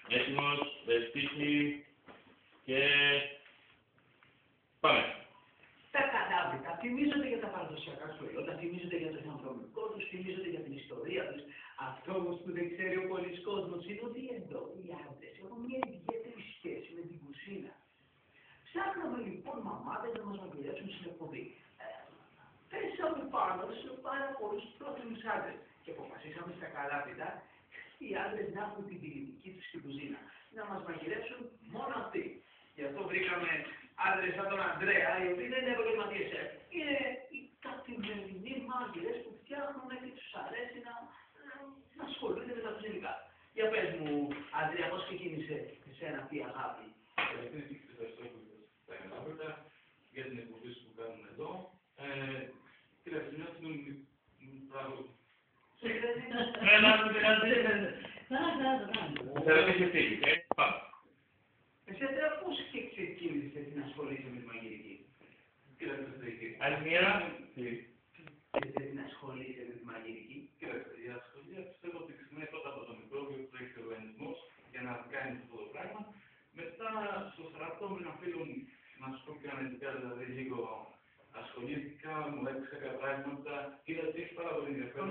Έτοιμος, δεσπίχη και πάμε. Τα κατάβρυτα θυμίζονται για τα παραδοσιακά του προϊόντα, θυμίζονται για το εθνοδρομικό τους, θυμίζονται για την ιστορία τους. Αυτό όμως που δεν ξέρει ο πολλής κόσμος είναι ότι εδώ οι άντρες έχουν μια ιδιαίτερη σχέση με την κουζίνα. Ψάχναμε λοιπόν μαμάδες να μας μαγειρέψουν στην εκπομπή. Θέσαμε πάνω σε πάρα πολλούς πρότιμους άντρες και αποφασίσαμε στα καράβιτα οι άντρες να έχουν την πυρηνική τους στην κουζίνα, να μας μαγειρέψουν μόνο αυτοί. Γι' αυτό βρήκαμε άντρες σαν τον Ανδρέα, οι οποίοι δεν είναι επαγγελματίες σεφ. Είναι οι καθημερινοί μάγειρες που φτιάχνουν και τους αρέσει να ασχολούνται με τα κουζινικά. Για πες μου, Ανδρέα, πώς ξεκίνησε εσένα αυτή η αγάπη? Καταρχήν τα κατάβρυτα για την εκπομπή που κάνουμε εδώ. Κοίταξε, μια στιγμή πράγμα. Θα ρωτήσω φύγει, πάμε. Εσύ, Ανδρέα, πώς και ξεκίνησες την ασχολήση με τη μαγειρική? Κοίταξε, άλλη μία. Την ασχολήση με τη μαγειρική. Κοίταξε, η ασχολία πιστεύω ότι ξεκινάει πρώτα από το μικρόβιο που έχει ο οργανισμός για να κάνει αυτό το πράγμα. Μετά, στο στρατό με ένα φίλο να σου πω και αναλυτικά, δηλαδή λίγο ασχολήθηκα, μου έδειξε κάποια πράγματα, είδα ότι έχει πάρα πολύ ενδιαφέρον.